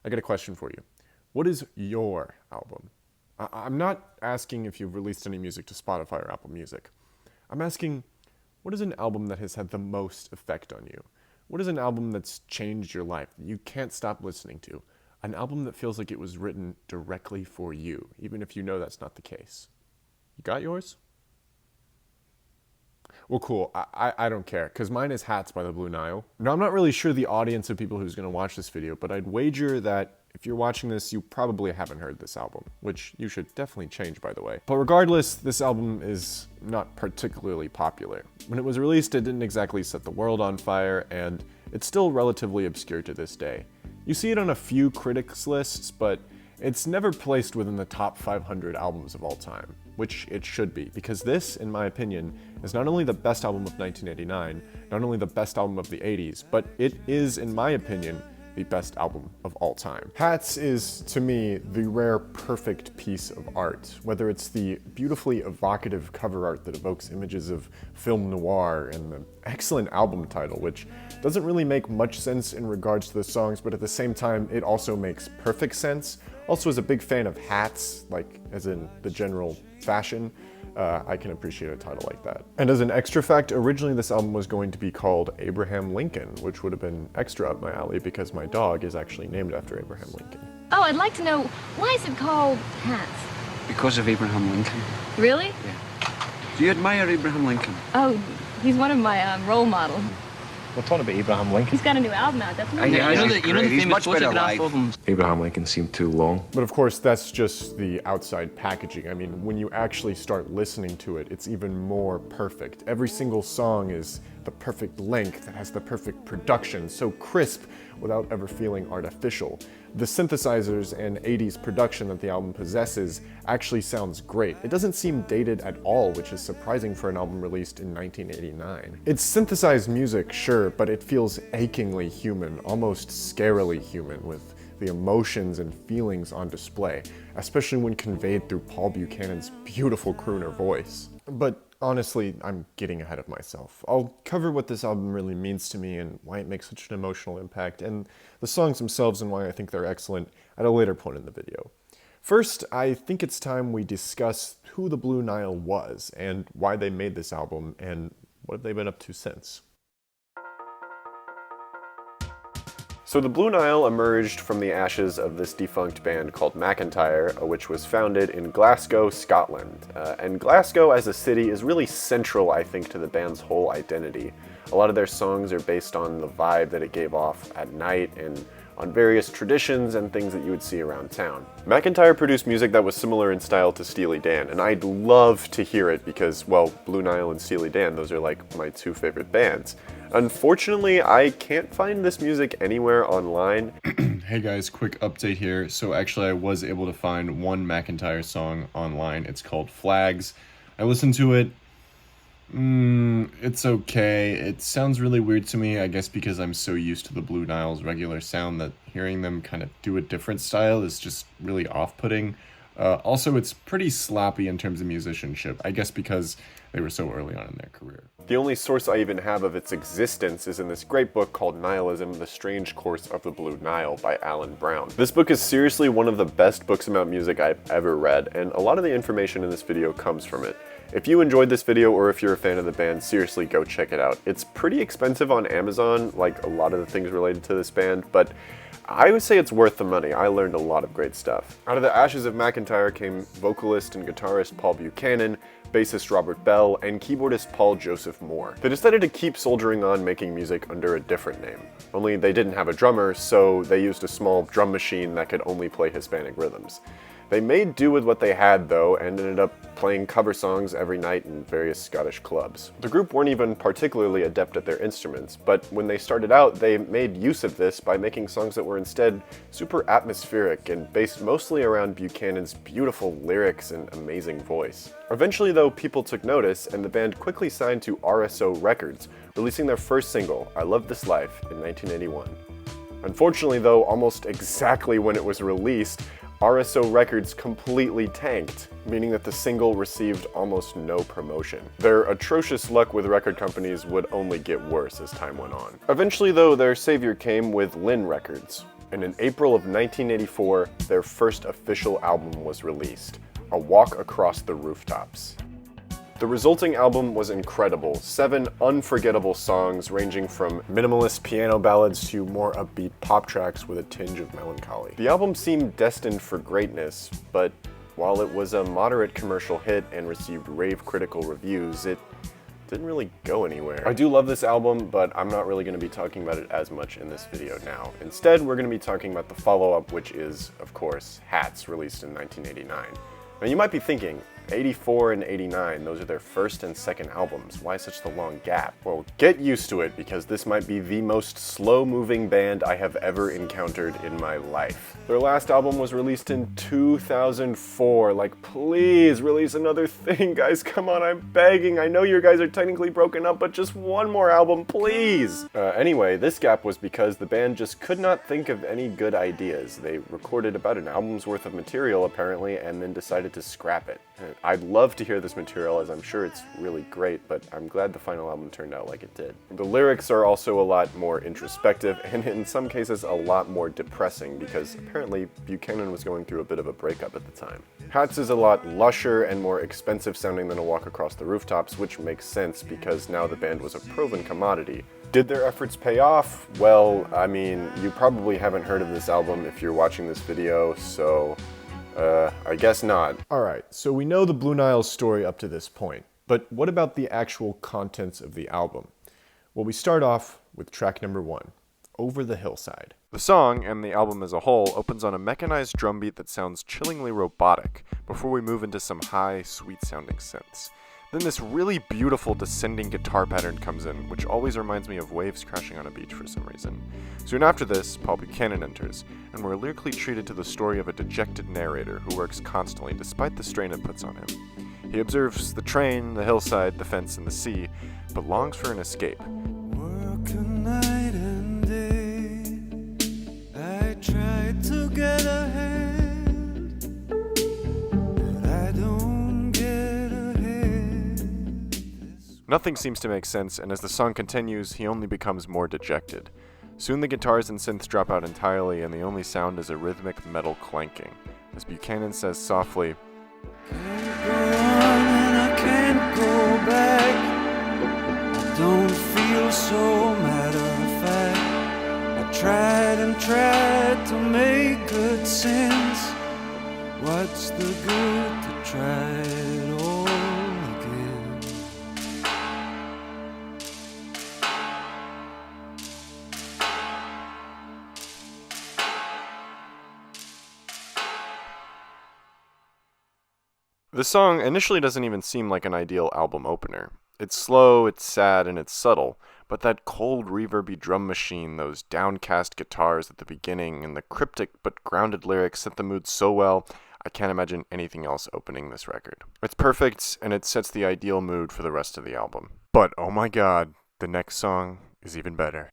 I got a question for you. What is your album? I'm not asking if you've released any music to Spotify or Apple Music. I'm asking, what is an album that has had the most effect on you? What is an album that's changed your life that you can't stop listening to? An album that feels like it was written directly for you, even if you know that's not the case. You got yours? Well, cool. I don't care, because mine is Hats by the Blue Nile. Now, I'm not really sure the audience of people who's going to watch this video, but I'd wager that if you're watching this, you probably haven't heard this album, which you should definitely change, by the way. But regardless, this album is not particularly popular. When it was released, it didn't exactly set the world on fire, and it's still relatively obscure to this day. You see it on a few critics' lists, but it's never placed within the top 500 albums of all time, which it should be, because this, in my opinion, is not only the best album of 1989, not only the best album of the 80s, but it is, in my opinion, the best album of all time. Hats is, to me, the rare perfect piece of art, whether it's the beautifully evocative cover art that evokes images of film noir and the excellent album title, which doesn't really make much sense in regards to the songs, but at the same time, it also makes perfect sense. Also, as a big fan of hats, like as in the general fashion, I can appreciate a title like that. And as an extra fact, originally this album was going to be called Abraham Lincoln, which would have been extra up my alley because my dog is actually named after Abraham Lincoln. Oh, I'd like to know, why is it called Hats? Because of Abraham Lincoln. Really? Yeah. Do you admire Abraham Lincoln? Oh, he's one of my role models. We're talking about Abraham Lincoln. He's got a new album out, doesn't he? Yeah, You know he's the great. He's famous much better photograph live. of him? Abraham Lincoln seemed too long. But of course, that's just the outside packaging. I mean, when you actually start listening to it, it's even more perfect. Every single song is the perfect length, it has the perfect production, so crisp without ever feeling artificial. The synthesizers and 80s production that the album possesses actually sounds great. It doesn't seem dated at all, which is surprising for an album released in 1989. It's synthesized music, sure, but it feels achingly human, almost scarily human, with the emotions and feelings on display, especially when conveyed through Paul Buchanan's beautiful crooner voice. But honestly, I'm getting ahead of myself. I'll cover what this album really means to me and why it makes such an emotional impact, and the songs themselves and why I think they're excellent at a later point in the video. First, I think it's time we discuss who the Blue Nile was, and why they made this album, and what have they been up to since. So the Blue Nile emerged from the ashes of this defunct band called McIntyre, which was founded in Glasgow, Scotland. And Glasgow as a city is really central, I think, to the band's whole identity. A lot of their songs are based on the vibe that it gave off at night and on various traditions and things that you would see around town. McIntyre produced music that was similar in style to Steely Dan, and I'd love to hear it because, well, Blue Nile and Steely Dan, those are like my two favorite bands. Unfortunately, I can't find this music anywhere online. Hey guys, quick update here. So actually I was able to find one McIntyre song online. It's called Flags. I listened to it. It's okay. It sounds really weird to me, I guess because I'm so used to the Blue Nile's regular sound that hearing them kind of do a different style is just really off-putting. Also, it's pretty sloppy in terms of musicianship, I guess because they were so early on in their career. The only source I even have of its existence is in this great book called Nihilism: The Strange Course of the Blue Nile by Alan Brown. This book is seriously one of the best books about music I've ever read, and a lot of the information in this video comes from it. If you enjoyed this video or if you're a fan of the band, seriously go check it out. It's pretty expensive on Amazon, like a lot of the things related to this band, but I would say it's worth the money. I learned a lot of great stuff. Out of the ashes of McIntyre came vocalist and guitarist Paul Buchanan, bassist Robert Bell, and keyboardist Paul Joseph Moore. They decided to keep soldiering on making music under a different name. Only they didn't have a drummer, so they used a small drum machine that could only play Hispanic rhythms. They made do with what they had though, and ended up playing cover songs every night in various Scottish clubs. The group weren't even particularly adept at their instruments, but when they started out, they made use of this by making songs that were instead super atmospheric and based mostly around Buchanan's beautiful lyrics and amazing voice. Eventually though, people took notice, and the band quickly signed to RSO Records, releasing their first single, I Love This Life, in 1981. Unfortunately though, almost exactly when it was released, RSO Records completely tanked, meaning that the single received almost no promotion. Their atrocious luck with record companies would only get worse as time went on. Eventually though, their savior came with Lynn Records. and in April of 1984, their first official album was released, A Walk Across the Rooftops. The resulting album was incredible, 7 unforgettable songs ranging from minimalist piano ballads to more upbeat pop tracks with a tinge of melancholy. The album seemed destined for greatness, but while it was a moderate commercial hit and received rave critical reviews, it didn't really go anywhere. I do love this album, but I'm not really going to be talking about it as much in this video now. Instead, we're going to be talking about the follow-up, which is, of course, Hats, released in 1989. Now you might be thinking, 84 and 89, those are their first and second albums. Why such the long gap? Well, get used to it, because this might be the most slow-moving band I have ever encountered in my life. Their last album was released in 2004. Like, please release another thing, guys. Come on, I'm begging. I know you guys are technically broken up, but just one more album, please. Anyway, this gap was because the band just could not think of any good ideas. They recorded about an album's worth of material, apparently, and then decided to scrap it. I'd love to hear this material, as I'm sure it's really great, but I'm glad the final album turned out like it did. The lyrics are also a lot more introspective, and in some cases a lot more depressing, because apparently Buchanan was going through a bit of a breakup at the time. Hats is a lot lusher and more expensive sounding than A Walk Across the Rooftops, which makes sense because now the band was a proven commodity. Did their efforts pay off? Well, I mean, you probably haven't heard of this album if you're watching this video, so I guess not. Alright, so we know the Blue Nile story up to this point, but what about the actual contents of the album? Well, we start off with track number 1, Over the Hillside. The song, and the album as a whole, opens on a mechanized drum beat that sounds chillingly robotic, before we move into some high, sweet-sounding synths. Then this really beautiful descending guitar pattern comes in, which always reminds me of waves crashing on a beach for some reason. Soon after this, Paul Buchanan enters, and we're lyrically treated to the story of a dejected narrator who works constantly despite the strain it puts on him. He observes the train, the hillside, the fence, and the sea, but longs for an escape. Work a night and day, I tried to get ahead, but I don't get ahead. Nothing seems to make sense, and as the song continues, he only becomes more dejected. Soon the guitars and synths drop out entirely, and the only sound is a rhythmic metal clanking, as Buchanan says softly, Can't go on and I can't go back. I don't feel so matter of fact. I tried and tried to make good sense. What's the good to try it all again? The song initially doesn't even seem like an ideal album opener. It's slow, it's sad, and it's subtle, but that cold, reverby drum machine, those downcast guitars at the beginning, and the cryptic but grounded lyrics set the mood so well, I can't imagine anything else opening this record. It's perfect, and it sets the ideal mood for the rest of the album. But oh my god, the next song is even better.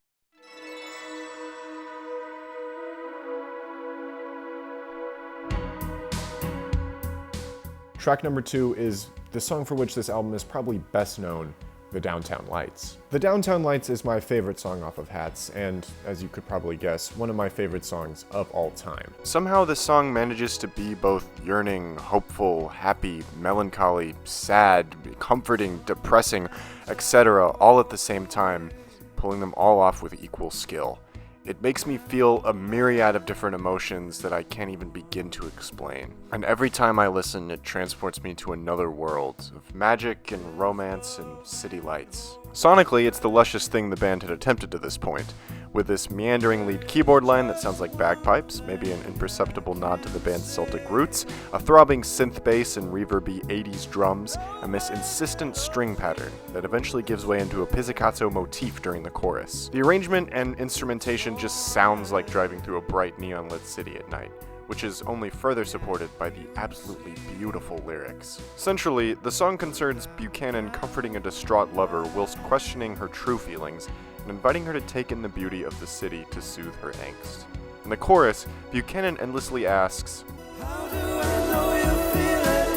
Track number 2 is the song for which this album is probably best known, The Downtown Lights. The Downtown Lights is my favorite song off of Hats, and, as you could probably guess, one of my favorite songs of all time. Somehow this song manages to be both yearning, hopeful, happy, melancholy, sad, comforting, depressing, etc., all at the same time, pulling them all off with equal skill. It makes me feel a myriad of different emotions that I can't even begin to explain. And every time I listen, it transports me to another world of magic and romance and city lights. Sonically, it's the lushest thing the band had attempted to this point, with this meandering lead keyboard line that sounds like bagpipes, maybe an imperceptible nod to the band's Celtic roots, a throbbing synth bass and reverby 80s drums, and this insistent string pattern that eventually gives way into a pizzicato motif during the chorus. The arrangement and instrumentation just sounds like driving through a bright neon-lit city at night, which is only further supported by the absolutely beautiful lyrics. Centrally, the song concerns Buchanan comforting a distraught lover whilst questioning her true feelings and inviting her to take in the beauty of the city to soothe her angst. In the chorus, Buchanan endlessly asks, How do I know you feel it?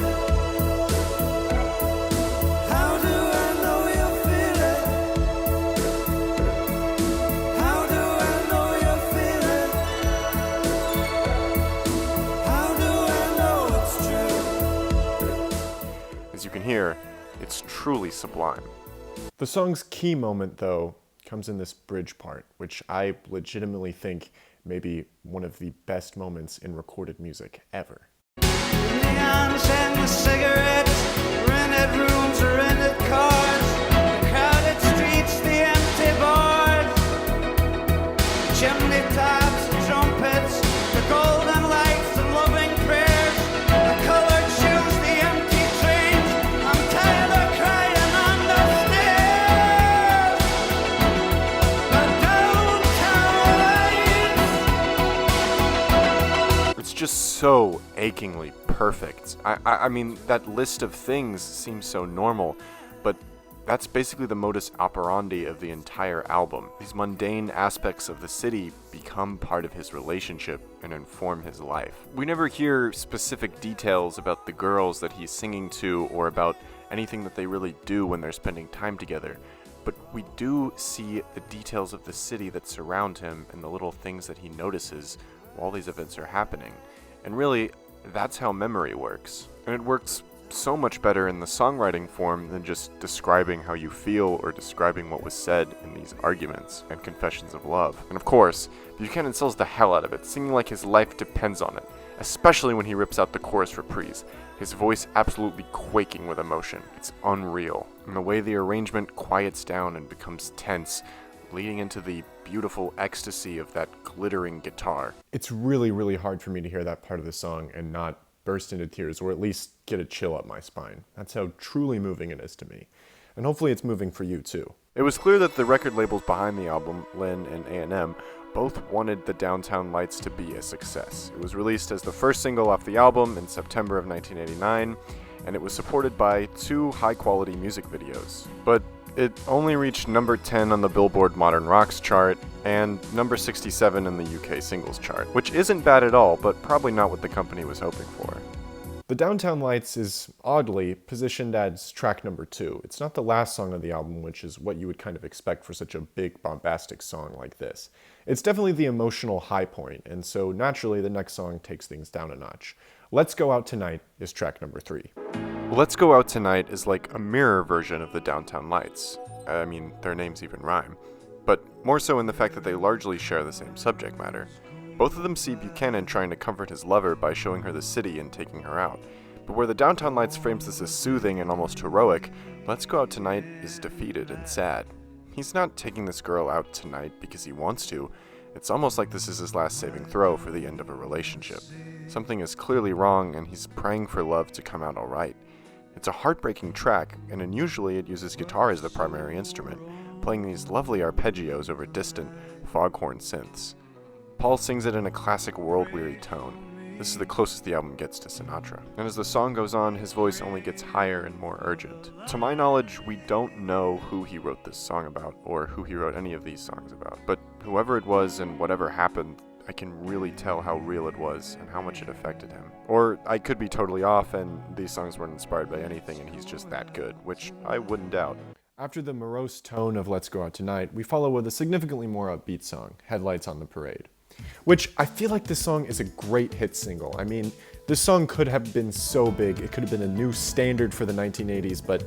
How do I know you feel it? How do I know you feel it? here, it's truly sublime. The song's key moment, though, comes in this bridge part, which I legitimately think may be one of the best moments in recorded music ever. Neons and the cigarettes, rented rooms, rented cars, the crowded streets, the empty bars, chimney tops, the trumpets, the golden lights and loving prayers, the colored shoes, the empty trains. I'm tired of crying on the stairs. The downtown lights. It's just so achingly perfect. I mean, that list of things seems so normal, but that's basically the modus operandi of the entire album. These mundane aspects of the city become part of his relationship and inform his life. We never hear specific details about the girls that he's singing to or about anything that they really do when they're spending time together, but we do see the details of the city that surround him and the little things that he notices while these events are happening. And really, that's how memory works. And it works so much better in the songwriting form than just describing how you feel or describing what was said in these arguments and confessions of love. And of course, Buchanan sells the hell out of it, singing like his life depends on it, especially when he rips out the chorus reprise, his voice absolutely quaking with emotion. It's unreal. And the way the arrangement quiets down and becomes tense, leading into the beautiful ecstasy of that glittering guitar. It's really, really hard for me to hear that part of the song and not burst into tears, or at least get a chill up my spine. That's how truly moving it is to me. And hopefully it's moving for you too. It was clear that the record labels behind the album, Lynn and A&M, both wanted the Downtown Lights to be a success. It was released as the first single off the album in September of 1989, and it was supported by 2 high-quality music videos. But it only reached number 10 on the Billboard Modern Rocks chart and number 67 in the UK singles chart, which isn't bad at all, but probably not what the company was hoping for. The Downtown Lights is oddly positioned as track number 2. It's not the last song of the album, which is what you would kind of expect for such a big, bombastic song like this. It's definitely the emotional high point, and so naturally the next song takes things down a notch. Let's Go Out Tonight is track number 3. Let's Go Out Tonight is like a mirror version of the Downtown Lights. I mean, their names even rhyme. But more so in the fact that they largely share the same subject matter. Both of them see Buchanan trying to comfort his lover by showing her the city and taking her out. But where the Downtown Lights frames this as soothing and almost heroic, Let's Go Out Tonight is defeated and sad. He's not taking this girl out tonight because he wants to. It's almost like this is his last saving throw for the end of a relationship. Something is clearly wrong and he's praying for love to come out alright. It's a heartbreaking track, and unusually it uses guitar as the primary instrument, playing these lovely arpeggios over distant, foghorn synths. Paul sings it in a classic world-weary tone. This is the closest the album gets to Sinatra. And as the song goes on, his voice only gets higher and more urgent. To my knowledge, we don't know who he wrote this song about, or who he wrote any of these songs about. But whoever it was and whatever happened, I can really tell how real it was and how much it affected him. Or I could be totally off and these songs weren't inspired by anything and he's just that good, which I wouldn't doubt. After the morose tone of Let's Go Out Tonight, we follow with a significantly more upbeat song, Headlights on the Parade. Which I feel like this song is a great hit single. I mean, this song could have been so big, it could have been a new standard for the 1980s, but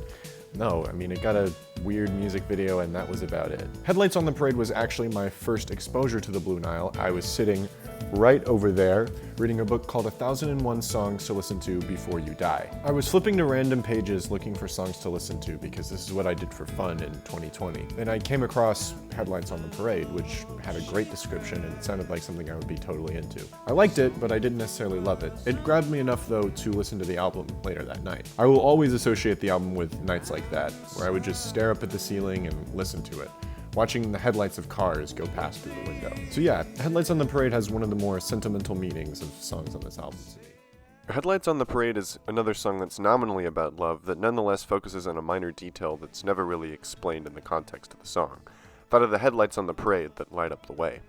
no, I mean, it got a weird music video and that was about it. Headlights on the Parade was actually my first exposure to the Blue Nile. I was sitting right over there, reading a book called 1001 Songs to Listen to Before You Die. I was flipping to random pages looking for songs to listen to because this is what I did for fun in 2020. And I came across Headlights on the Parade, which had a great description and it sounded like something I would be totally into. I liked it, but I didn't necessarily love it. It grabbed me enough though to listen to the album later that night. I will always associate the album with nights like that, where I would just stare up at the ceiling and listen to it, watching the headlights of cars go past through the window. So yeah, Headlights on the Parade has one of the more sentimental meanings of songs on this album to me. Headlights on the Parade is another song that's nominally about love that nonetheless focuses on a minor detail that's never really explained in the context of the song. That of the headlights on the parade that light up the way.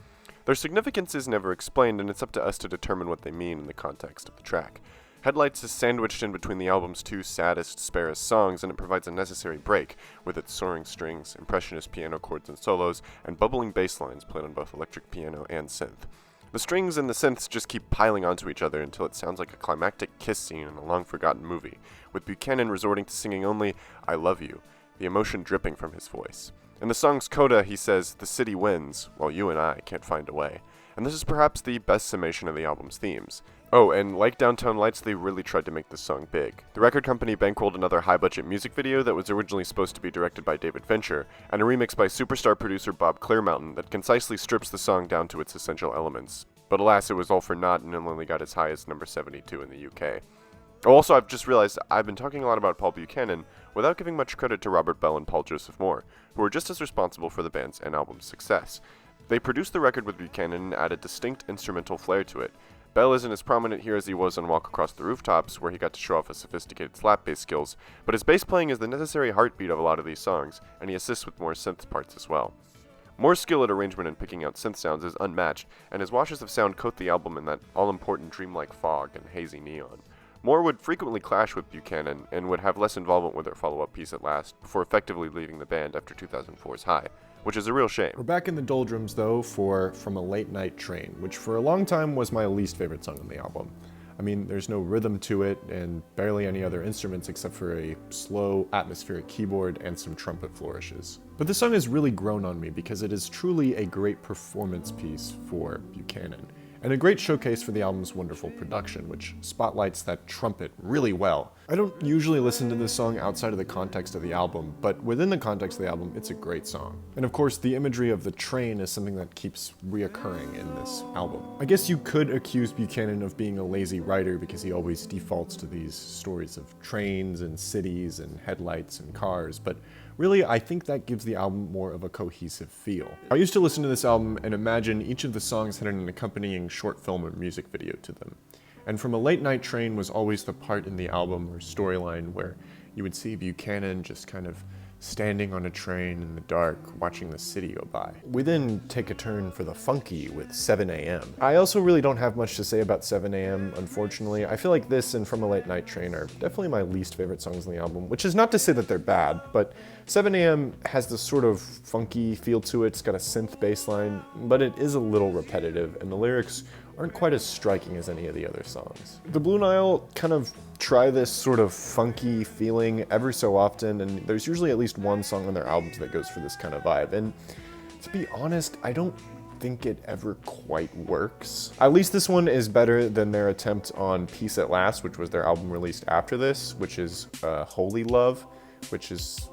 Their significance is never explained, and it's up to us to determine what they mean in the context of the track. Headlights is sandwiched in between the album's 2 saddest, sparest songs, and it provides a necessary break, with its soaring strings, impressionist piano chords and solos, and bubbling bass lines played on both electric piano and synth. The strings and the synths just keep piling onto each other until it sounds like a climactic kiss scene in a long-forgotten movie, with Buchanan resorting to singing only "I love you," the emotion dripping from his voice. In the song's coda, he says, "The city wins, while you and I can't find a way." And this is perhaps the best summation of the album's themes. Oh, and like Downtown Lights, they really tried to make this song big. The record company bankrolled another high-budget music video that was originally supposed to be directed by David Fincher, and a remix by superstar producer Bob Clearmountain that concisely strips the song down to its essential elements. But alas, it was all for naught and it only got as high as number 72 in the UK. Also, I've just realized I've been talking a lot about Paul Buchanan without giving much credit to Robert Bell and Paul Joseph Moore, who were just as responsible for the band's and album's success. They produced the record with Buchanan and added distinct instrumental flair to it. Bell isn't as prominent here as he was on Walk Across the Rooftops, where he got to show off his sophisticated slap bass skills, but his bass playing is the necessary heartbeat of a lot of these songs, and he assists with more synth parts as well. Moore's skill at arrangement and picking out synth sounds is unmatched, and his washes of sound coat the album in that all-important dreamlike fog and hazy neon. Moore would frequently clash with Buchanan, and would have less involvement with their follow-up piece at last, before effectively leaving the band after 2004's High, which is a real shame. We're back in the doldrums, though, for From a Late Night Train, which for a long time was my least favorite song on the album. I mean, there's no rhythm to it, and barely any other instruments except for a slow, atmospheric keyboard and some trumpet flourishes. But this song has really grown on me because it is truly a great performance piece for Buchanan, and a great showcase for the album's wonderful production, which spotlights that trumpet really well. I don't usually listen to this song outside of the context of the album, but within the context of the album, it's a great song. And of course, the imagery of the train is something that keeps reoccurring in this album. I guess you could accuse Buchanan of being a lazy writer because he always defaults to these stories of trains and cities and headlights and cars, but really, I think that gives the album more of a cohesive feel. I used to listen to this album and imagine each of the songs had an accompanying short film or music video to them. And From a Late Night Train was always the part in the album or storyline where you would see Buchanan just kind of standing on a train in the dark, watching the city go by. We then take a turn for the funky with 7 a.m. I also really don't have much to say about 7 a.m, unfortunately. I feel like this and From a Late Night Train are definitely my least favorite songs on the album, which is not to say that they're bad, but 7 a.m. has this sort of funky feel to it. It's got a synth bass line, but it is a little repetitive, and the lyrics aren't quite as striking as any of the other songs. The Blue Nile kind of try this sort of funky feeling every so often, and there's usually at least one song on their albums that goes for this kind of vibe. And to be honest, I don't think it ever quite works. At least this one is better than their attempt on Peace at Last, which was their album released after this, which is Holy Love, which is...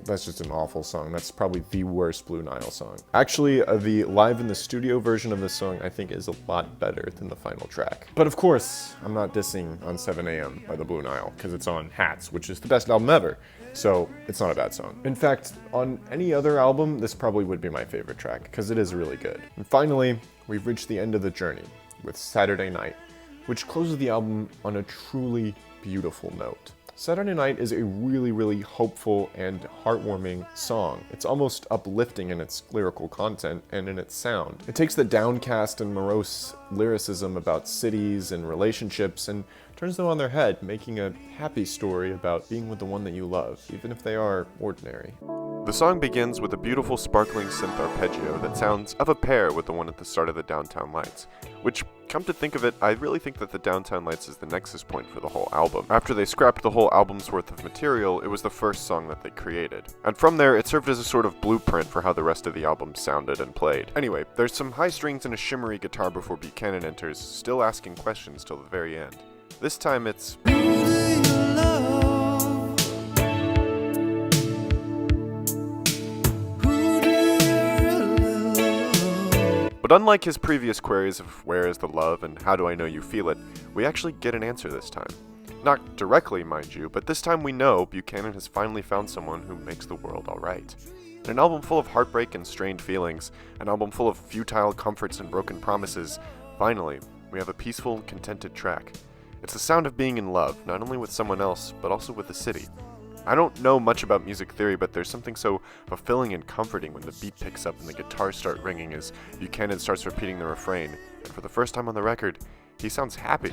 that's just an awful song. That's probably the worst Blue Nile song. Actually, the live in the studio version of this song I think is a lot better than the final track. But of course, I'm not dissing on 7 a.m. by the Blue Nile, because it's on Hats, which is the best album ever. So it's not a bad song. In fact, on any other album, this probably would be my favorite track, because it is really good. And finally, we've reached the end of the journey with Saturday Night, which closes the album on a truly beautiful note. Saturday Night is a really, really hopeful and heartwarming song. It's almost uplifting in its lyrical content and in its sound. It takes the downcast and morose lyricism about cities and relationships and turns them on their head, making a happy story about being with the one that you love, even if they are ordinary. The song begins with a beautiful sparkling synth arpeggio that sounds of a pair with the one at the start of the Downtown Lights, which, come to think of it, I really think that the Downtown Lights is the nexus point for the whole album. After they scrapped the whole album's worth of material, it was the first song that they created. And from there, it served as a sort of blueprint for how the rest of the album sounded and played. Anyway, there's some high strings and a shimmery guitar before Buchanan enters, still asking questions till the very end. This time it's... But unlike his previous queries of where is the love and how do I know you feel it, we actually get an answer this time. Not directly, mind you, but this time we know Buchanan has finally found someone who makes the world alright. In an album full of heartbreak and strained feelings, an album full of futile comforts and broken promises, finally, we have a peaceful, contented track. It's the sound of being in love, not only with someone else, but also with the city. I don't know much about music theory, but there's something so fulfilling and comforting when the beat picks up and the guitars start ringing as Buchanan starts repeating the refrain, and for the first time on the record, he sounds happy.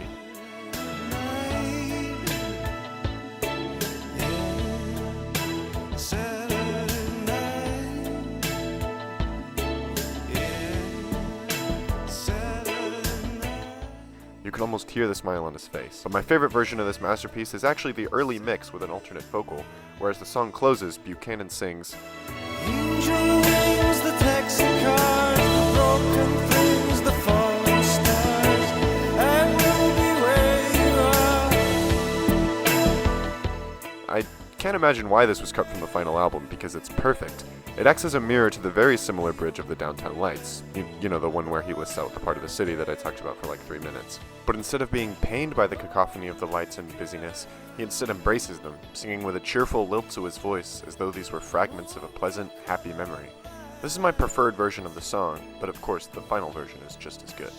You can almost hear the smile on his face. But my favorite version of this masterpiece is actually the early mix with an alternate vocal, whereas the song closes, Buchanan sings, Angel wings, the taxi cars, the broken things, the falling stars. I will be where you are. I can't imagine why this was cut from the final album, because it's perfect. It acts as a mirror to the very similar bridge of the Downtown Lights. You know, the one where he lists out the part of the city that I talked about for like 3 minutes. But instead of being pained by the cacophony of the lights and busyness, he instead embraces them, singing with a cheerful lilt to his voice, as though these were fragments of a pleasant, happy memory. This is my preferred version of the song, but of course the final version is just as good.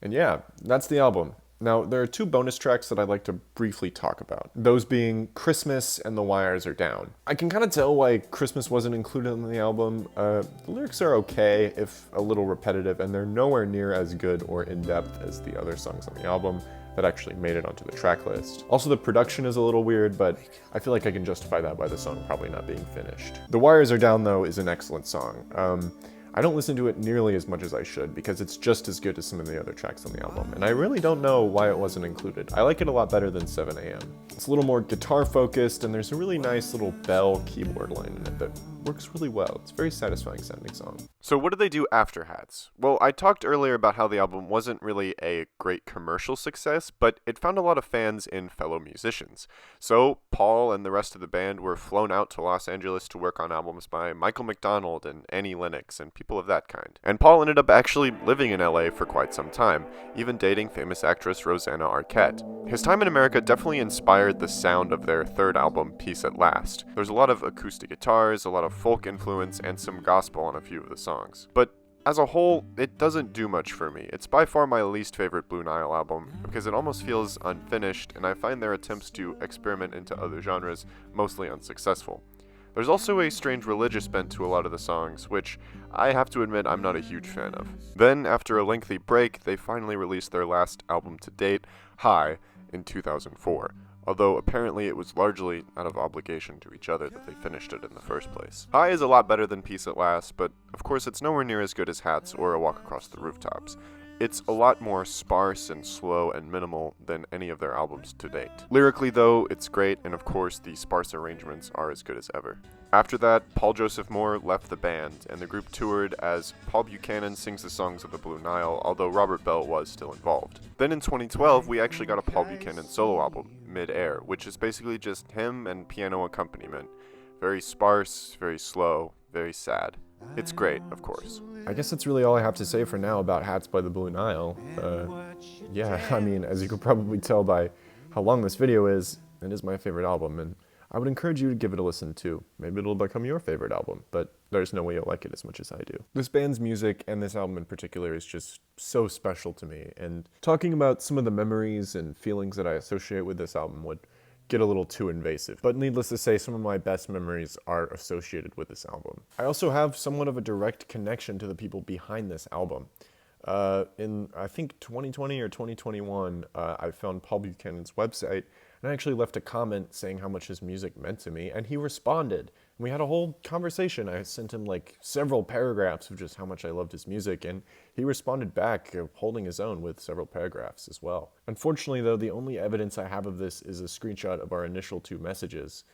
And yeah, that's the album. Now, there are 2 bonus tracks that I'd like to briefly talk about. Those being Christmas and The Wires Are Down. I can kind of tell why Christmas wasn't included in the album. The lyrics are okay, if a little repetitive, and they're nowhere near as good or in-depth as the other songs on the album that actually made it onto the track list. Also, the production is a little weird, but I feel like I can justify that by the song probably not being finished. The Wires Are Down, though, is an excellent song. I don't listen to it nearly as much as I should because it's just as good as some of the other tracks on the album, and I really don't know why it wasn't included. I like it a lot better than 7 AM. It's a little more guitar focused, and there's a really nice little bell keyboard line in it that works really well. It's a very satisfying sounding song. So what did they do after Hats? Well, I talked earlier about how the album wasn't really a great commercial success, but it found a lot of fans in fellow musicians. So Paul and the rest of the band were flown out to Los Angeles to work on albums by Michael McDonald and Annie Lennox and people of that kind. And Paul ended up actually living in LA for quite some time, even dating famous actress Rosanna Arquette. His time in America definitely inspired the sound of their third album, Peace at Last. There's a lot of acoustic guitars, a lot of folk influence, and some gospel on a few of the songs. But as a whole, it doesn't do much for me. It's by far my least favorite Blue Nile album, because it almost feels unfinished, and I find their attempts to experiment into other genres mostly unsuccessful. There's also a strange religious bent to a lot of the songs, which I have to admit I'm not a huge fan of. Then, after a lengthy break, they finally released their last album to date, High, in 2004. Although apparently it was largely out of obligation to each other that they finished it in the first place. High is a lot better than Peace at Last, but of course it's nowhere near as good as Hats or A Walk Across the Rooftops. It's a lot more sparse and slow and minimal than any of their albums to date. Lyrically though, it's great, and of course the sparse arrangements are as good as ever. After that, Paul Joseph Moore left the band, and the group toured as Paul Buchanan sings the songs of the Blue Nile, although Robert Bell was still involved. Then in 2012, we actually got a Paul Buchanan solo album, Mid-Air, which is basically just him and piano accompaniment. Very sparse, very slow, very sad. It's great, of course. I guess that's really all I have to say for now about Hats by the Blue Nile. Yeah, I mean, as you could probably tell by how long this video is, it is my favorite album, and I would encourage you to give it a listen too. Maybe it'll become your favorite album, but there's no way you'll like it as much as I do. This band's music, and this album in particular, is just so special to me, and talking about some of the memories and feelings that I associate with this album would get a little too invasive. But needless to say, some of my best memories are associated with this album. I also have somewhat of a direct connection to the people behind this album. In, I think, 2020 or 2021, I found Paul Buchanan's website, and I actually left a comment saying how much his music meant to me, and he responded. And we had a whole conversation. I sent him like several paragraphs of just how much I loved his music, and he responded back, holding his own with several paragraphs as well. Unfortunately, though, the only evidence I have of this is a screenshot of our initial 2 messages.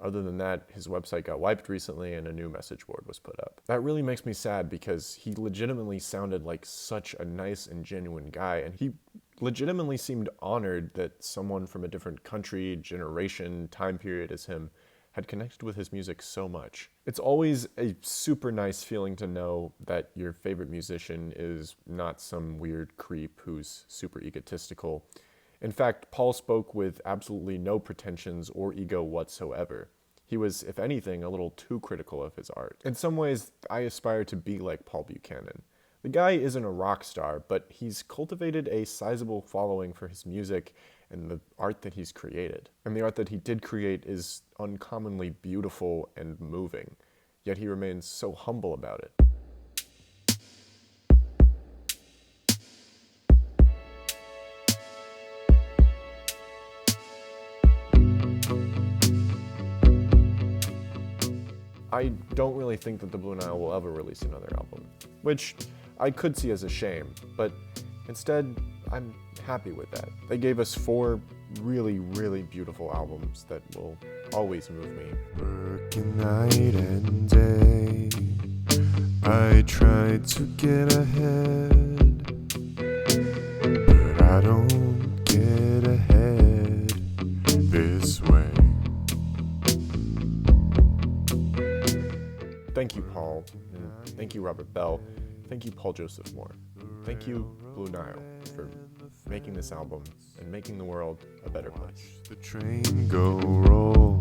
Other than that, his website got wiped recently and a new message board was put up. That really makes me sad because he legitimately sounded like such a nice and genuine guy, and he legitimately seemed honored that someone from a different country, generation, time period as him had connected with his music so much. It's always a super nice feeling to know that your favorite musician is not some weird creep who's super egotistical. In fact, Paul spoke with absolutely no pretensions or ego whatsoever. He was, if anything, a little too critical of his art. In some ways, I aspire to be like Paul Buchanan. The guy isn't a rock star, but he's cultivated a sizable following for his music and the art that he's created. And the art that he did create is uncommonly beautiful and moving, yet he remains so humble about it. I don't really think that the Blue Nile will ever release another album, which I could see as a shame, but instead, I'm happy with that. They gave us 4 really, really beautiful albums that will always move me. Working night and day, I tried to get ahead, but I don't get ahead this way. Thank you, Paul. And thank you, Robert Bell. Thank you, Paul Joseph Moore. Thank you, Blue Nile, for making this album and making the world a better place. The train go roll.